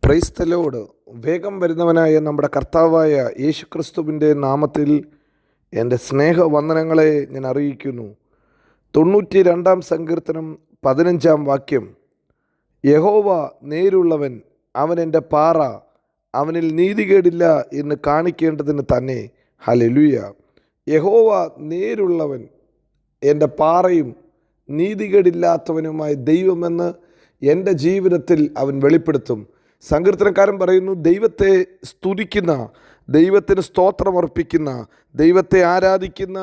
Praise the Lord. വേഗം വരുന്നവനായ നമ്മുടെ കർത്താവായ യേശുക്രിസ്തുവിൻ്റെ നാമത്തിൽ എൻ്റെ സ്നേഹവന്ദനങ്ങളെ ഞാൻ അറിയിക്കുന്നു. 92-ാം സങ്കീർത്തനം 15-ാം വാക്യം. യഹോവ നേരുള്ളവൻ, അവൻ എൻ്റെ പാറ, അവനിൽ നീതികേടില്ല എന്ന് കാണിക്കേണ്ടതിന് തന്നെ. ഹല്ലേലൂയ. യഹോവ നേരുള്ളവൻ, എൻ്റെ പാറയും നീതികേടില്ലാത്തവനുമായ ദൈവമെന്ന് എൻ്റെ ജീവിതത്തിൽ അവൻ വെളിപ്പെടുത്തും. സങ്കീർത്തനക്കാരൻ പറയുന്നു, ദൈവത്തെ സ്തുതിക്കുന്ന, ദൈവത്തിന് സ്തോത്രമർപ്പിക്കുന്ന, ദൈവത്തെ ആരാധിക്കുന്ന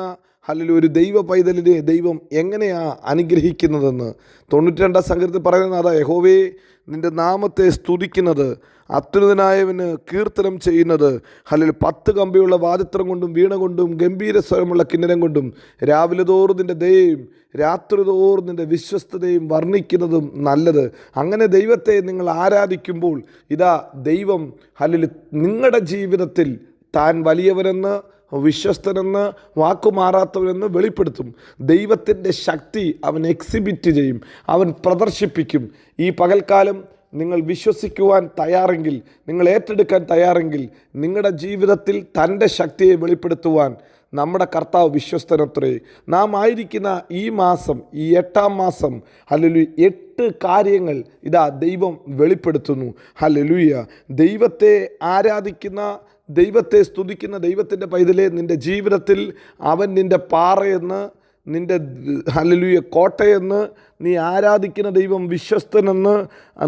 ഒരു ദൈവ പൈതലിനെ ദൈവം എങ്ങനെയാണ് അനുഗ്രഹിക്കുന്നതെന്ന് 92-ാം സങ്കീർത്തനത്തിൽ പറയുന്നത് അതാ. യഹോവേ, നിൻ്റെ നാമത്തെ സ്തുതിക്കുന്നത്, അത്യുന്നതനായവന് കീർത്തനം ചെയ്യുന്നത്, 10 കമ്പിയുള്ള വാദിത്രം കൊണ്ടും വീണ കൊണ്ടും ഗംഭീര സ്വരമുള്ള കിന്നരം കൊണ്ടും രാവിലെ തോറും നിൻ്റെ ദയയും രാത്രി തോറും നിൻ്റെ വിശ്വസ്തതയും വർണ്ണിക്കുന്നതും നല്ലത്. അങ്ങനെ ദൈവത്തെ നിങ്ങൾ ആരാധിക്കുമ്പോൾ ഇതാ ദൈവം നിങ്ങളുടെ ജീവിതത്തിൽ താൻ വലിയവനെന്ന്, വിശ്വസ്തനെന്ന്, വാക്കുമാറാത്തവനെന്ന് വെളിപ്പെടുത്തും. ദൈവത്തിൻ്റെ ശക്തി അവൻ എക്സിബിറ്റ് ചെയ്യും, അവൻ പ്രദർശിപ്പിക്കും. ഈ പകൽക്കാലം നിങ്ങൾ വിശ്വസിക്കുവാൻ തയ്യാറെങ്കിൽ, നിങ്ങൾ ഏറ്റെടുക്കാൻ തയ്യാറെങ്കിൽ, നിങ്ങളുടെ ജീവിതത്തിൽ തൻ്റെ ശക്തിയെ വെളിപ്പെടുത്തുവാൻ നമ്മുടെ കർത്താവ് വിശ്വസ്തനത്രേ. നാം ആയിരിക്കുന്ന ഈ മാസം, ഈ 8-ാം മാസം 8 കാര്യങ്ങൾ ഇതാ ദൈവം വെളിപ്പെടുത്തുന്നു. ഹല്ലേലൂയ. ദൈവത്തെ ആരാധിക്കുന്ന, ദൈവത്തെ സ്തുതിക്കുന്ന ദൈവത്തിൻ്റെ പൈതലേ, നിൻ്റെ ജീവിതത്തിൽ അവൻ നിൻ്റെ പാറയെന്ന്, നിൻ്റെ കോട്ടയെന്ന്, നീ ആരാധിക്കുന്ന ദൈവം വിശ്വസ്തനെന്ന്,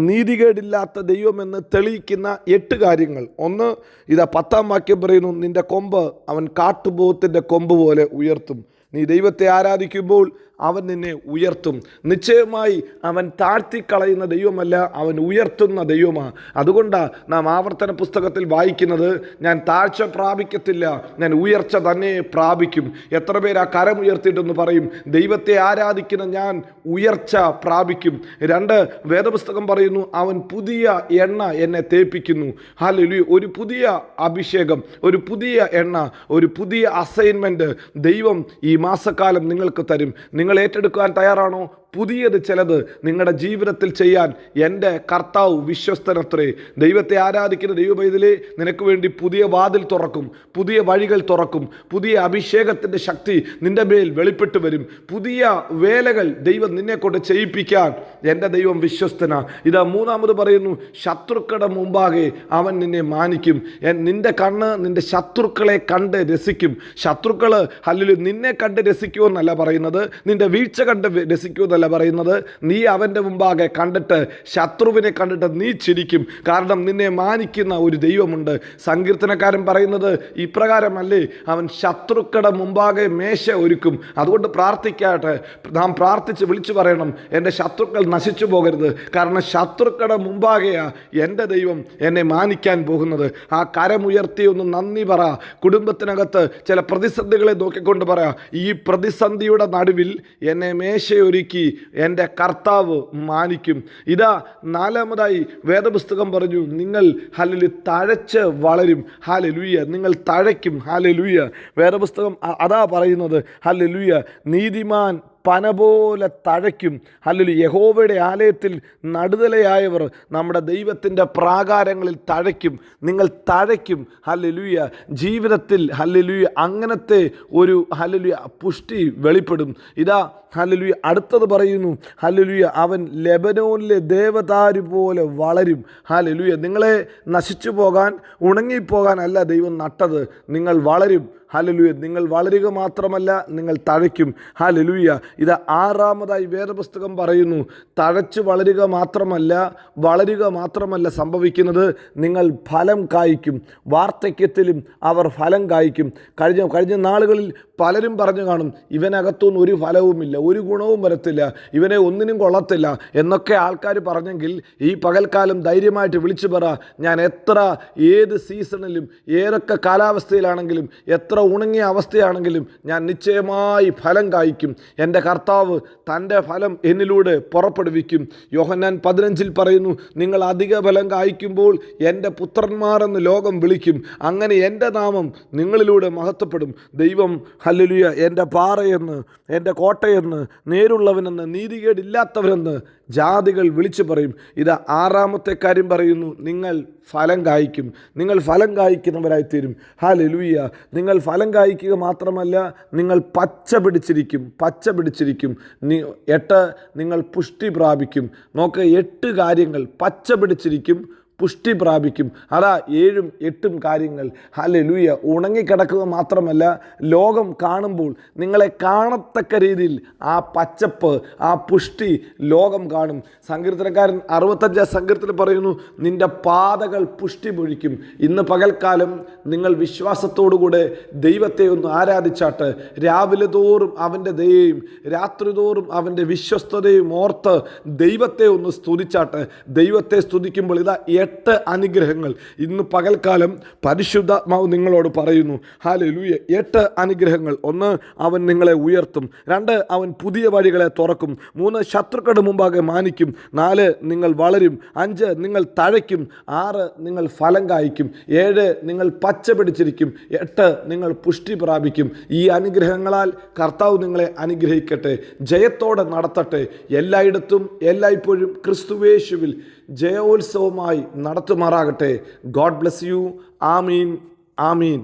നീതികേടില്ലാത്ത ദൈവമെന്ന് തെളിയിക്കുന്ന 8 കാര്യങ്ങൾ. ഒന്ന്, ഇതാ 10-ാം വാക്യം പറയുന്നു, നിൻ്റെ കൊമ്പ് അവൻ കാട്ടുപോത്തിൻ്റെ കൊമ്പ് പോലെ ഉയർത്തും. നീ ദൈവത്തെ ആരാധിക്കുമ്പോൾ അവൻ നിന്നെ ഉയർത്തും. നിശ്ചയമായി അവൻ താഴ്ത്തിക്കളയുന്ന ദൈവമല്ല, അവൻ ഉയർത്തുന്ന ദൈവമാണ്. അതുകൊണ്ടാണ് നാം ആവർത്തന പുസ്തകത്തിൽ വായിക്കുന്നത്, ഞാൻ താഴ്ച പ്രാപിക്കത്തില്ല, ഞാൻ ഉയർച്ച തന്നെ പ്രാപിക്കും. എത്ര പേര് ആ കരം ഉയർത്തിയിട്ടെന്ന് പറയും, ദൈവത്തെ ആരാധിക്കുന്ന ഞാൻ ഉയർച്ച പ്രാപിക്കും. 2, വേദപുസ്തകം പറയുന്നു, അവൻ പുതിയ എണ്ണ എന്നെ തേപ്പിക്കുന്നു. ഹല്ലേലൂയ. ഒരു പുതിയ അഭിഷേകം, ഒരു പുതിയ എണ്ണ, ഒരു പുതിയ അസൈൻമെൻറ്റ് ദൈവം ഈ മാസക്കാലം നിങ്ങൾക്ക് തരും. നിങ്ങൾ ഏറ്റെടുക്കാൻ തയ്യാറാണോ? പുതിയത് ചിലത് നിങ്ങളുടെ ജീവിതത്തിൽ ചെയ്യാൻ എൻ്റെ കർത്താവ് വിശ്വസ്തനത്രേ. ദൈവത്തെ ആരാധിക്കുന്ന ദൈവപൈതലേ, നിനക്ക് വേണ്ടി പുതിയ വാതിൽ തുറക്കും, പുതിയ വഴികൾ തുറക്കും. പുതിയ അഭിഷേകത്തിൻ്റെ ശക്തി നിൻ്റെ മേൽ വെളിപ്പെട്ട് വരും. പുതിയ വേലകൾ ദൈവം നിന്നെ കൊണ്ട് ചെയ്യിപ്പിക്കാൻ എൻ്റെ ദൈവം വിശ്വസ്തനാ. ഇതാ 3-ാമത് പറയുന്നു, ശത്രുക്കളുടെ മുമ്പാകെ അവൻ നിന്നെ മാനിക്കും. നിൻ്റെ കണ്ണ് നിൻ്റെ ശത്രുക്കളെ കണ്ട് രസിക്കും. ശത്രുക്കൾ നിന്നെ കണ്ട് രസിക്കുമെന്നല്ല പറയുന്നത്, നിൻ്റെ വീഴ്ച കണ്ട് രസിക്കുമെന്നല്ല പറയുന്നത്. നീ അവൻ്റെ മുമ്പാകെ കണ്ടിട്ട്, ശത്രുവിനെ കണ്ടിട്ട് നീ ചിരിക്കും. കാരണം നിന്നെ മാനിക്കുന്ന ഒരു ദൈവമുണ്ട്. സങ്കീർത്തനക്കാരൻ പറയുന്നത് ഇപ്രകാരമല്ലേ, അവൻ ശത്രുക്കളുടെ മുമ്പാകെ മേശ ഒരുക്കും. അതുകൊണ്ട് പ്രാർത്ഥിക്കാട്ടെ, നാം പ്രാർത്ഥിച്ച് വിളിച്ചു പറയണം, എൻ്റെ ശത്രുക്കൾ നശിച്ചു പോകരുത്. കാരണം ശത്രുക്കളുടെ മുമ്പാകെയാ എൻ്റെ ദൈവം എന്നെ മാനിക്കാൻ പോകുന്നത്. ആ കരമുയർത്തി ഒന്ന് നന്ദി പറ. കുടുംബത്തിനകത്ത് ചില പ്രതിസന്ധികളെ നോക്കിക്കൊണ്ട് പറ, ഈ പ്രതിസന്ധിയുടെ നടുവിൽ എന്നെ മേശയൊരുക്കി എൻ്റെ കർത്താവ് മാനിക്കും. ഇതാ 4-മതായി വേദപുസ്തകം പറഞ്ഞു, നിങ്ങൾ തഴച്ച് വളരും. ഹല്ലേലൂയ. നിങ്ങൾ തഴയ്ക്കും. ഹല്ലേലൂയ. വേദപുസ്തകം അതാ പറയുന്നത്. ഹല്ലേലൂയ. നീതിമാൻ പന പോലെ തഴയ്ക്കും. യഹോവയുടെ ആലയത്തിൽ നടുതലയായവർ നമ്മുടെ ദൈവത്തിൻ്റെ പ്രാകാരങ്ങളിൽ തഴയ്ക്കും. നിങ്ങൾ തഴയ്ക്കും. ഹല്ലേലൂയ. ജീവിതത്തിൽ അങ്ങനത്തെ ഒരു പുഷ്ടി വെളിപ്പെടും. ഇതാ അടുത്തത് പറയുന്നു, അവൻ ലെബനോനിലെ ദേവദാരു പോലെ വളരും. നിങ്ങളെ നശിച്ചു പോകാൻ, ഉണങ്ങിപ്പോകാൻ അല്ല ദൈവം നട്ടത്. നിങ്ങൾ വളരും. നിങ്ങൾ വളരുക മാത്രമല്ല, നിങ്ങൾ തഴയ്ക്കും. ഇത് 6-മതായി വേദപുസ്തകം പറയുന്നു, തഴച്ചു വളരുക മാത്രമല്ല സംഭവിക്കുന്നത്, നിങ്ങൾ ഫലം കായ്ക്കും. വാർദ്ധക്യത്തിലും അവർ ഫലം കായ്ക്കും. കഴിഞ്ഞ നാളുകളിൽ പലരും പറഞ്ഞു കാണും, ഇവനകത്തുനിന്ന് ഒരു ഫലവുമില്ല, ഒരു ഗുണവും വരത്തില്ല, ഇവനെ ഒന്നിനും കൊള്ളത്തില്ല എന്നൊക്കെ ആൾക്കാർ പറഞ്ഞെങ്കിൽ, ഈ പകൽക്കാലം ധൈര്യമായിട്ട് വിളിച്ചു പറ, ഞാൻ ഏത് സീസണിലും, ഏതൊക്കെ കാലാവസ്ഥയിലാണെങ്കിലും, എത്ര ഉണങ്ങിയ അവസ്ഥയാണെങ്കിലും ഞാൻ നിശ്ചയമായി ഫലം കായ്ക്കും. എൻ്റെ കർത്താവ് തൻ്റെ ഫലം എന്നിലൂടെ പുറപ്പെടുവിക്കും. യോഹന്നാൻ 15 പറയുന്നു, നിങ്ങൾ അധിക ഫലം കായ്ക്കുമ്പോൾ എൻ്റെ പുത്രന്മാരെന്ന് ലോകം വിളിക്കും. അങ്ങനെ എൻ്റെ നാമം നിങ്ങളിലൂടെ മഹത്വപ്പെടും. ദൈവം ഹല്ലേലൂയ എൻ്റെ പാറയെന്ന്, എൻ്റെ കോട്ടയെന്ന്, നേരുള്ളവനെന്ന്, നീതികേടില്ലാത്തവരെന്ന് ജാതികൾ വിളിച്ചു പറയും. ഇത് 6-ാമത്തെ കാര്യം പറയുന്നു, നിങ്ങൾ ഫലം കായ്ക്കും. നിങ്ങൾ ഫലം കായ്ക്കുന്നവരായിത്തീരും. ഹല്ലേലൂയ. നിങ്ങൾ ഫലം കായ്ക്കുക മാത്രമല്ല, നിങ്ങൾ പച്ച പിടിച്ചിരിക്കും. 8, നിങ്ങൾ പുഷ്ടി പ്രാപിക്കും. നോക്ക്, 8 കാര്യങ്ങൾ. പച്ച പിടിച്ചിരിക്കും, പുഷ്ടി പ്രാപിക്കും. അതാ 7ഉം 8ഉം കാര്യങ്ങൾ. ഹല്ലേലൂയ. ഉണങ്ങിക്കിടക്കുക മാത്രമല്ല, ലോകം കാണുമ്പോൾ നിങ്ങളെ കാണത്തക്ക രീതിയിൽ ആ പച്ചപ്പ്, ആ പുഷ്ടി ലോകം കാണും. സങ്കീർത്തനക്കാരൻ 65 സങ്കീർത്തനം പറയുന്നു, നിന്റെ പാതകൾ പുഷ്ടി പൊഴിക്കും. ഇന്ന് പകൽക്കാലം നിങ്ങൾ വിശ്വാസത്തോടുകൂടെ ദൈവത്തെ ഒന്ന് ആരാധിച്ചാട്ട്, രാവിലെ തോറും അവൻ്റെ ദയയും രാത്രി തോറും അവൻ്റെ വിശ്വസ്തതയും ഓർത്ത് ദൈവത്തെ ഒന്ന് സ്തുതിച്ചാട്ട്. ദൈവത്തെ സ്തുതിക്കുമ്പോൾ ഇതാ 8 അനുഗ്രഹങ്ങൾ ഇന്ന് പകൽക്കാലം പരിശുദ്ധാത്മാവ് നിങ്ങളോട് പറയുന്നു. ഹല്ലേലൂയ. 8 അനുഗ്രഹങ്ങൾ. 1, അവൻ നിങ്ങളെ ഉയർത്തും. 2, അവൻ പുതിയ വഴികളെ തുറക്കും. 3, ശത്രുക്കളുടെ മുമ്പാകെ മാനിക്കും. 4, നിങ്ങൾ വളരും. 5, നിങ്ങൾ തഴയ്ക്കും. 6, നിങ്ങൾ ഫലം കായ്ക്കും. 7, നിങ്ങൾ പച്ച പിടിച്ചിരിക്കും. 8, നിങ്ങൾ പുഷ്ടി പ്രാപിക്കും. ഈ അനുഗ്രഹങ്ങളാൽ കർത്താവ് നിങ്ങളെ അനുഗ്രഹിക്കട്ടെ, ജയത്തോടെ നടത്തട്ടെ. എല്ലായിടത്തും എല്ലായ്പ്പോഴും ക്രിസ്തുവേശുവിൽ ജയോത്സവമായി നടത്തുമാറാകട്ടെ. God bless you. ആമീൻ, ആമീൻ.